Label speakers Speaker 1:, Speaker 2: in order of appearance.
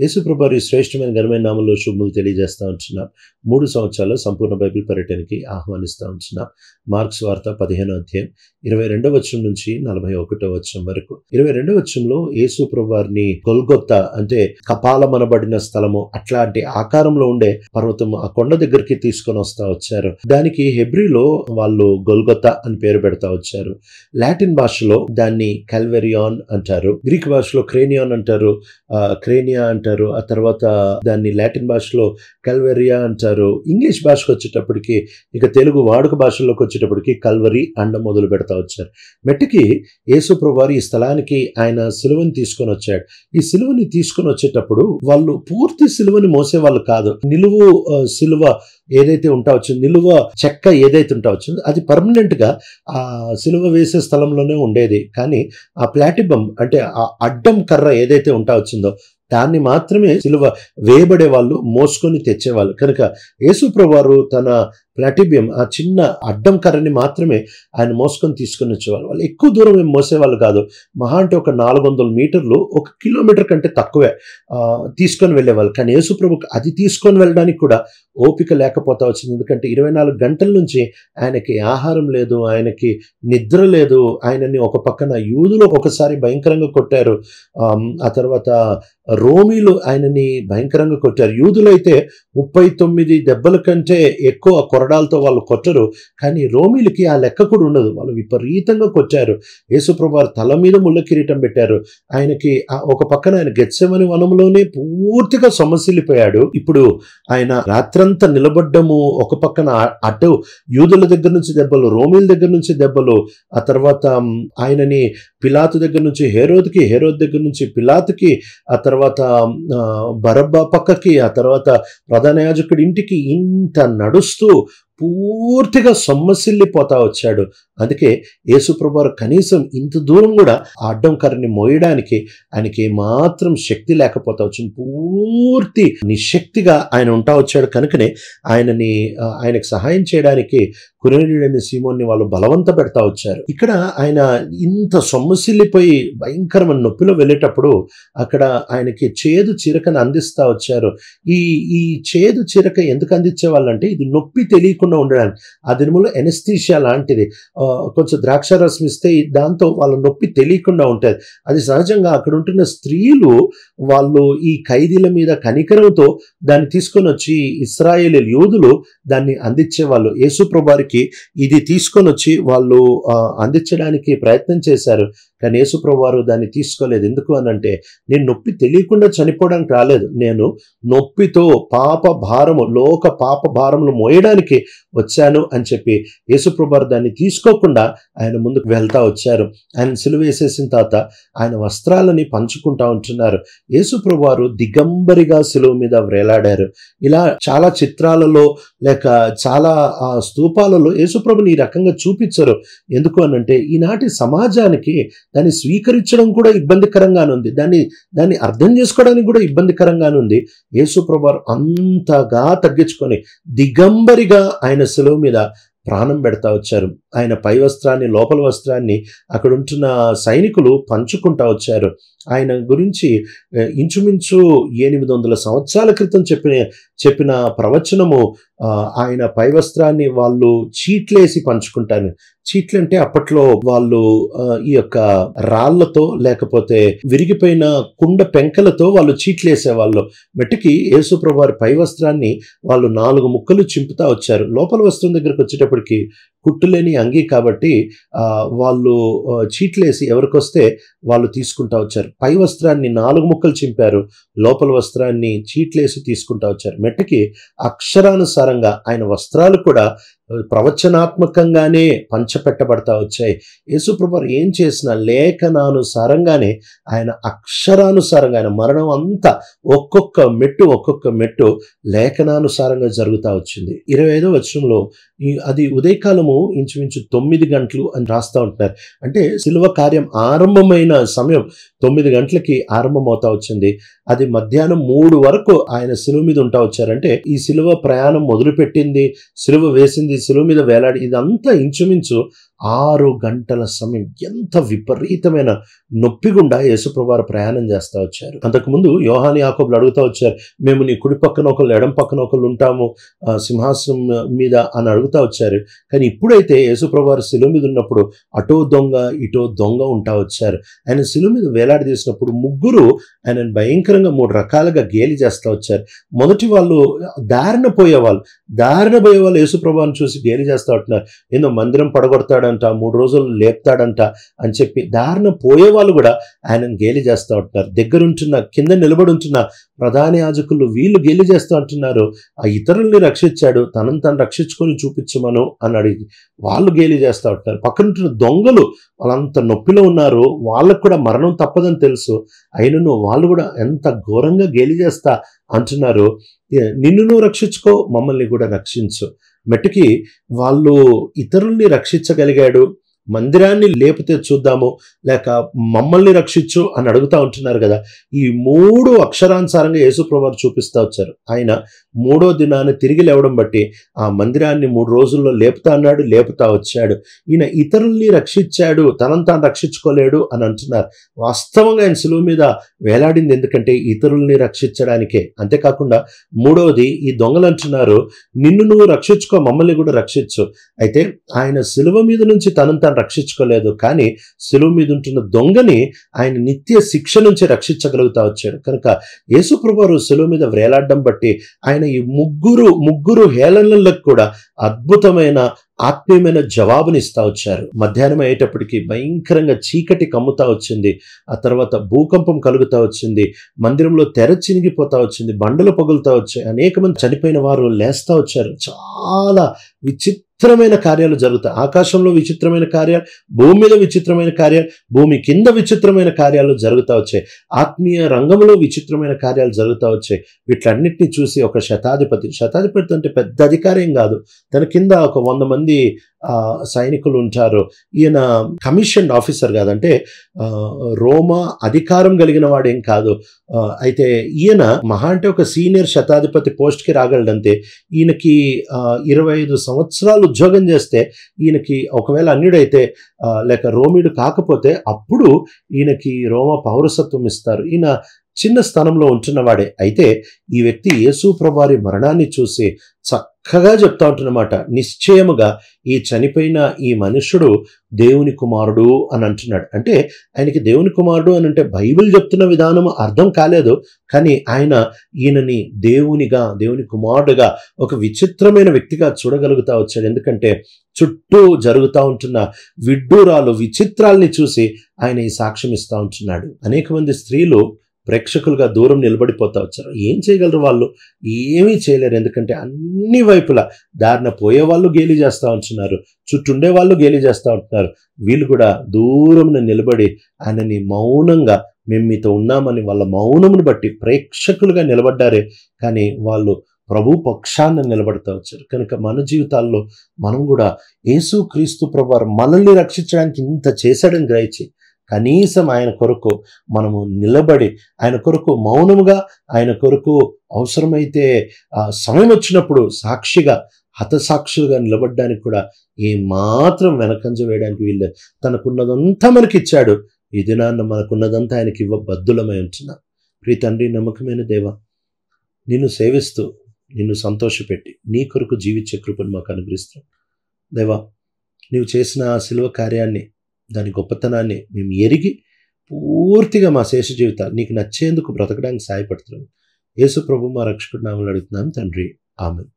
Speaker 1: యేసుప్రభు వారి శ్రేష్టమైన ఘనమైన నామంలో శుభములు తెలియజేస్తా ఉంటున్నాం. 3 సంవత్సరాల సంపూర్ణ బైబిల్ పర్యటనకి ఆహ్వానిస్తూ ఉంటున్నాం. మార్క్స్ వార్త 15వ అధ్యాయం 22వ వచనం నుంచి 41వ వచనం వరకు. 22వ వచనంలో యేసుప్రభు వారిని గొల్గొతా అంటే కపాలమనబడిన స్థలము అట్లాంటి ఆకారంలో ఉండే పర్వతం ఆ కొండ దగ్గరికి తీసుకొని వచ్చారు. దానికి హెబ్రీలో వాళ్ళు గొల్గొతా అని పేరు పెడతా వచ్చారు. లాటిన్ భాషలో దాన్ని కల్వెరియాన్ అంటారు, గ్రీక్ భాషలో క్రేనియాన్ అంటారు, క్రేనియా అంటారు, ఆ తర్వాత దాన్ని లాటిన్ భాషలో కల్వెరియా అంటారు. ఇంగ్లీష్ భాషకు వచ్చేటప్పటికి ఇక తెలుగు వాడుక భాషల్లోకి వచ్చేటప్పటికి కల్వరి అండ మొదలు పెడతా వచ్చారు. మెట్టికి యేసుప్రభు వారు ఈ స్థలానికి ఆయన సిలువని తీసుకొని వచ్చాడు. ఈ సిలువని తీసుకొని వచ్చేటప్పుడు వాళ్ళు పూర్తి సిలువని మోసేవాళ్ళు కాదు. నిలువు సిలువ ఏదైతే ఉంటా వచ్చిందో, నిలువ చెక్క ఏదైతే ఉంటా వచ్చిందో అది పర్మనెంట్ గా ఆ సిలువ వేసే స్థలంలోనే ఉండేది. కానీ ఆ ప్లాటిబం అంటే ఆ అడ్డం కర్ర ఏదైతే ఉంటా వచ్చిందో దాన్ని మాత్రమే సిలువ వేయబడే వాళ్ళు మోసుకొని తెచ్చేవాళ్ళు. కనుక యేసుప్రభు వారు తన ప్లాటిబియం ఆ చిన్న అడ్డం కర్రని మాత్రమే ఆయన మోసుకొని తీసుకొని వచ్చేవాళ్ళు. వాళ్ళు ఎక్కువ దూరం ఏం మోసేవాళ్ళు కాదు. మహా అంటే ఒక 400 మీటర్లు, 1 కిలోమీటర్ కంటే తక్కువే తీసుకొని వెళ్ళేవాళ్ళు. కానీ యేసుప్రభుకి అది తీసుకొని వెళ్ళడానికి కూడా ఓపిక లేకపోతా వచ్చింది. ఎందుకంటే 24 గంటల నుంచి ఆయనకి ఆహారం లేదు, ఆయనకి నిద్ర లేదు. ఆయనని ఒక పక్కన యూదులు ఒకసారి భయంకరంగా కొట్టారు, ఆ తర్వాత రోమీలు ఆయనని భయంకరంగా కొట్టారు. యూదులైతే 39 దెబ్బల కంటే ఎక్కువ కొరడాలతో వాళ్ళు కొట్టరు, కానీ రోమీలకి ఆ లెక్క కూడా ఉండదు. వాళ్ళు విపరీతంగా కొట్టారు. యేసుప్రభు వారు తల మీద ముళ్ళ కిరీటం పెట్టారు. ఆయనకి ఒక పక్కన ఆయన గెత్సెమని వనంలోనే పూర్తిగా సొమ్మసిల్లిపోయాడు. ఇప్పుడు ఆయన రాత్రంతా నిలబడ్డము, ఒక పక్కన అటు యూదుల దగ్గర నుంచి దెబ్బలు, రోమీల దగ్గర నుంచి దెబ్బలు, ఆ తర్వాత ఆయనని పిలాతు దగ్గర నుంచి హేరోద్కి, హేరోద్ దగ్గర నుంచి పిలాతుకి, ఆ తర్వాత బరబ్బా పక్కకి, ఆ తర్వాత ప్రధాన యాజకుడి ఇంటికి ఇంత నడుస్తూ పూర్తిగా సొమ్మసిల్లిపోతా వచ్చాడు. అందుకే యేసుప్రభు వారు కనీసం ఇంత దూరం కూడా ఆ అడ్డం కర్రని మోయడానికి ఆయనకి మాత్రం శక్తి లేకపోతా వచ్చింది. పూర్తి నిశక్తిగా ఆయన ఉంటా వచ్చాడు. కనుకనే ఆయనకి సహాయం చేయడానికి కురేనీయుడైన సీమోన్ని వాళ్ళు బలవంత పెడతా వచ్చారు. ఇక్కడ ఆయన ఇంత సొమ్మసిల్లిపోయి భయంకరమైన నొప్పిలో వెళ్ళేటప్పుడు అక్కడ ఆయనకి చేదు చిరకను అందిస్తా వచ్చారు. ఈ చేదు చిరక ఎందుకు అందించే వాళ్ళంటే ఇది నొప్పి తెలియకుండా ఉండడానికి. ఆ దినములో ఎనస్థీషియా లాంటిది. కొంచెం ద్రాక్షారసం ఇస్తే దాంతో వాళ్ళ నొప్పి తెలియకుండా ఉంటుంది. అది సహజంగా అక్కడ ఉంటున్న స్త్రీలు వాళ్ళు ఈ ఖైదీల మీద కనికరంతో దాన్ని తీసుకొని వచ్చి ఇశ్రాయేలు యూదులు దాన్ని అందించేవాళ్ళు. యేసుప్రభు వారికి ఇది తీసుకొని వచ్చి వాళ్ళు అందించడానికి ప్రయత్నం చేశారు. కానీ యేసుప్రభు వారు దాన్ని తీసుకోలేదు. ఎందుకు అనంటే నేను నొప్పి తెలియకుండా చనిపోవడానికి రాలేదు, నేను నొప్పితో పాప భారము, లోక పాప భారములు మోయడానికి వచ్చాను అని చెప్పి యేసుప్రభు వారు దాన్ని తీసుకోకుండా ఆయన ముందుకు వెళ్తా వచ్చారు. ఆయన సిలువ వేసేసిన తర్వాత ఆయన వస్త్రాలని పంచుకుంటా ఉంటున్నారు. యేసుప్రభు వారు దిగంబరిగా సిలువ మీద వేలాడారు. ఇలా చాలా చిత్రాలలో లేక చాలా స్తూపాలలో యేసుప్రభుని ఈ రకంగా చూపించరు. ఎందుకు అనంటే ఈనాటి సమాజానికి దాన్ని స్వీకరించడం కూడా ఇబ్బందికరంగానే ఉంది, దాన్ని అర్థం చేసుకోవడానికి కూడా ఇబ్బందికరంగానే ఉంది. యేసుప్రభు వారు అంతగా తగ్గించుకొని దిగంబరిగా ఆయన సిలువ మీద ప్రాణం పెడతా వచ్చారు. ఆయన పై వస్త్రాన్ని, లోపల వస్త్రాన్ని అక్కడ ఉంటున్న సైనికులు పంచుకుంటా వచ్చారు. ఆయన గురించి ఇంచుమించు 800 సంవత్సరాల క్రితం చెప్పిన ప్రవచనము, ఆయన పై వస్త్రాన్ని వాళ్ళు చీట్లేసి పంచుకుంటారు. చీట్లు అంటే అప్పట్లో వాళ్ళు ఈ యొక్క రాళ్లతో లేకపోతే విరిగిపోయిన కుండ పెంకలతో వాళ్ళు చీట్లేసేవాళ్ళు. మెట్టుకి యేసుప్రభు వారి పై వస్త్రాన్ని వాళ్ళు 4 ముక్కలు చింపుతా వచ్చారు. లోపల వస్త్రం దగ్గరకు వచ్చేటప్పటికి కుట్టులేని అంగీ కాబట్టి వాళ్ళు చీట్లేసి ఎవరికొస్తే వాళ్ళు తీసుకుంటా వచ్చారు. పై వస్త్రాన్ని 4 ముక్కలు చింపారు, లోపల వస్త్రాన్ని చీట్లేసి తీసుకుంటా వచ్చారు. మెట్టుకి అక్షరానుసారంగా ఆయన వస్త్రాలు కూడా ప్రవచనాత్మకంగానే పంచపెట్టబడతా వచ్చాయి. యేసుప్రభు వారు ఏం చేసినా లేఖనానుసారంగానే, ఆయన అక్షరానుసారంగా, ఆయన మరణం అంతా ఒక్కొక్క మెట్టు లేఖనానుసారంగా జరుగుతూ వచ్చింది. 25వ వచనంలో అది ఉదయకాలము ఇంచుమించు 9 గంటలు అని రాస్తూ ఉంటున్నారు. అంటే సిలువ కార్యం ఆరంభమైన సమయం 9 గంటలకి ఆరంభమవుతా వచ్చింది. అది మధ్యాహ్నం 3 వరకు ఆయన సిలువ మీద ఉంటా వచ్చారంటే ఈ సిలువ ప్రయాణం మొదలుపెట్టింది, సిలువ వేసింది, సిలువ మీద వేలాడి, ఇదంతా ఇంచుమించు 6 గంటల సమయం, ఎంత విపరీతమైన నొప్పి గుండా యేసుప్రభువారు ప్రయాణం చేస్తూ వచ్చారు. అంతకుముందు యోహాను యాకోబులు అడుగుతూ వచ్చారు, మేము నీ కుడి పక్కన ఒకళ్ళు ఎడం పక్కన ఒకళ్ళు ఉంటాము సింహాసనం మీద అని అడుగుతూ వచ్చారు. కానీ ఇప్పుడైతే యేసుప్రభువారు శిలువ మీద ఉన్నప్పుడు అటో దొంగ ఇటో దొంగ ఉంటా వచ్చారు. ఆయన శిలువ మీద వేలాడదీసినప్పుడు ముగ్గురు ఆయనను భయంకరంగా 3 రకాలుగా గేలి చేస్తూ వచ్చారు. మొదటి వాళ్ళు దారిన పోయేవాళ్ళు యేసుప్రభువుని చూసి గేలి చేస్తూ ఉంటున్నారు. ఏదో మందిరం పడగొడతాడంట, 3 రోజులు లేపుతాడంట అని చెప్పి దారిన పోయేవాళ్ళు కూడా ఆయనను గేలి చేస్తూ ఉంటున్నారు. దగ్గరుంటున్న కింద నిలబడి ఉంటున్న ప్రధాన యాజకులు వీళ్ళు గేలి చేస్తూ అంటున్నారు, ఆ ఇతరుల్ని రక్షించాడు, తనను తను రక్షించుకొని చూపించమను అని అడిగి వాళ్ళు గేలి చేస్తూ ఉంటున్నారు. పక్కనుంటున్న దొంగలు వాళ్ళంత నొప్పిలో ఉన్నారు, వాళ్ళకు కూడా మరణం తప్పదని తెలుసు, అయినను వాళ్ళు కూడా ఎంత ఘోరంగా గేలి చేస్తా అంటున్నారు, నిన్ను నువ్వు రక్షించుకో, మమ్మల్ని కూడా రక్షించు. మట్టుకి వాళ్ళు ఇతరుల్ని రక్షించగలిగాడు, మందిరాన్ని లేపితే చూద్దాము, లేక మమ్మల్ని రక్షించు అని అడుగుతూ ఉంటున్నారు కదా. ఈ 3 అక్షరానుసారంగా యేసుప్రభువారు చూపిస్తూ వచ్చారు. ఆయన 3వ దినాన్ని తిరిగి లేవడం బట్టి ఆ మందిరాన్ని 3 రోజుల్లో లేపుతా అన్నాడు, లేపుతా వచ్చాడు. ఈయన ఇతరుల్ని రక్షించాడు, తనను తాను రక్షించుకోలేడు అని అంటున్నారు. వాస్తవంగా ఆయన శిలువ మీద వేలాడింది ఎందుకంటే ఇతరుల్ని రక్షించడానికే. అంతేకాకుండా 3వది ఈ దొంగలు అంటున్నారు, నిన్ను నువ్వు రక్షించుకో, మమ్మల్ని కూడా రక్షించు. అయితే ఆయన శిలువ మీద నుంచి తనను తాను రక్షించుకోలేదు, కానీ శిలువ మీద ఉంటున్న దొంగని ఆయన నిత్య శిక్ష నుంచి రక్షించగలుగుతా వచ్చాడు. కనుక యేసుప్రభువారు శిలువ మీద వేలాడడం బట్టి ఆయన ఈ ముగ్గురు హేళనలకు కూడా అద్భుతమైన ఆత్మీయమైన జవాబునిస్తా వచ్చారు. మధ్యాహ్నం అయ్యేటప్పటికి భయంకరంగా చీకటి కమ్ముతా వచ్చింది. ఆ తర్వాత భూకంపం కలుగుతా వచ్చింది, మందిరంలో తెర చినిగిపోతా వచ్చింది, బండలు పగులుతా వచ్చాయి, అనేక మంది చనిపోయిన వారు లేస్తా వచ్చారు. చాలా విచిత్రమైన కార్యాలు జరుగుతాయి. ఆకాశంలో విచిత్రమైన కార్యాలు, భూమి మీద విచిత్రమైన కార్యాలు, భూమి కింద విచిత్రమైన కార్యాలు జరుగుతూ వచ్చాయి. ఆత్మీయ రంగంలో విచిత్రమైన కార్యాలు జరుగుతూ వచ్చాయి. వీటన్నిటిని చూసి ఒక శతాధిపతి అంటే పెద్ద అధికారం కాదు, తన కింద ఒక 100 మంది సైనికులు ఉంటారు. ఈయన కమిషన్డ్ ఆఫీసర్ కాదంటే రోమా అధికారం కలిగిన వాడేం కాదు. అయితే ఈయన మహా అంటే ఒక సీనియర్ శతాధిపతి పోస్ట్కి రాగలడంతే. ఈయనకి 25 సంవత్సరాలు ఉద్యోగం చేస్తే ఈయనకి ఒకవేళ అన్యుడైతే లేక రోమిడు కాకపోతే అప్పుడు ఈయనకి రోమా పౌరసత్వం ఇస్తారు. ఈయన చిన్న స్థానంలో ఉంటున్నవాడే. అయితే ఈ వ్యక్తి యేసుప్రభువారి మరణాన్ని చూసి చక్కగా చెప్తా ఉంటున్నమాట, నిశ్చయముగా ఈ చనిపోయిన ఈ మనుష్యుడు దేవుని కుమారుడు అని అంటున్నాడు. అంటే ఆయనకి దేవుని కుమారుడు అని అంటే బైబిల్ చెప్తున్న విధానం అర్థం కాలేదు, కానీ ఆయన ఈయనని దేవుని కుమారుడుగా ఒక విచిత్రమైన వ్యక్తిగా చూడగలుగుతా వచ్చాడు. ఎందుకంటే చుట్టూ జరుగుతూ ఉంటున్న విడ్డూరాలు విచిత్రాల్ని చూసి ఆయన ఈ సాక్ష్యం ఇస్తూ ఉంటున్నాడు. అనేక మంది స్త్రీలు ప్రేక్షకులుగా దూరం నిలబడిపోతా వచ్చారు. ఏం చేయగలరు వాళ్ళు? ఏమీ చేయలేరు. ఎందుకంటే అన్ని వైపులా దారిన పోయే వాళ్ళు గేలి చేస్తూ ఉంటున్నారు, చుట్టుండే వాళ్ళు గేలి చేస్తూ ఉంటున్నారు. వీళ్ళు కూడా దూరం నిలబడి ఆయనని మౌనంగా మేము మీతో ఉన్నామని వాళ్ళ మౌనమును బట్టి ప్రేక్షకులుగా నిలబడ్డారే, కానీ వాళ్ళు ప్రభు పక్షాన్ని నిలబడతా వచ్చారు. కనుక మన జీవితాల్లో మనం కూడా యేసుక్రీస్తు ప్రభువారు మనల్ని రక్షించడానికి ఇంత చేశాడని గ్రహించి కనీసం ఆయన కొరకు మనము నిలబడి, ఆయన కొరకు మౌనముగా, ఆయన కొరకు అవసరమైతే సమయం వచ్చినప్పుడు సాక్షిగా హతసాక్షులుగా నిలబడడానికి కూడా ఏమాత్రం వెనకంజ వేయడానికి వీళ్ళు. తనకున్నదంతా మనకిచ్చాడు. ఈ దినాన్న మనకున్నదంతా ఆయనకి బద్దులమై ఉంటున్నా. ప్రియ తండ్రి, నమ్మకమైన దేవా, నిన్ను సేవిస్తూ నిన్ను సంతోషపెట్టి నీ కొరకు జీవించే కృపను మాకు అనుగ్రహిస్తాం. దేవా, నీవు చేసిన ఆ శిలువ కార్యాన్ని, దాని గొప్పతనాన్ని మేము ఎరిగి పూర్తిగా మా శేష జీవితాలు నీకు నచ్చేందుకు బ్రతకడానికి సహాయపడుతున్నాం. యేసు ప్రభు మా రక్షకుడి నామములో అడుగుతున్నాం తండ్రి, ఆమేన్.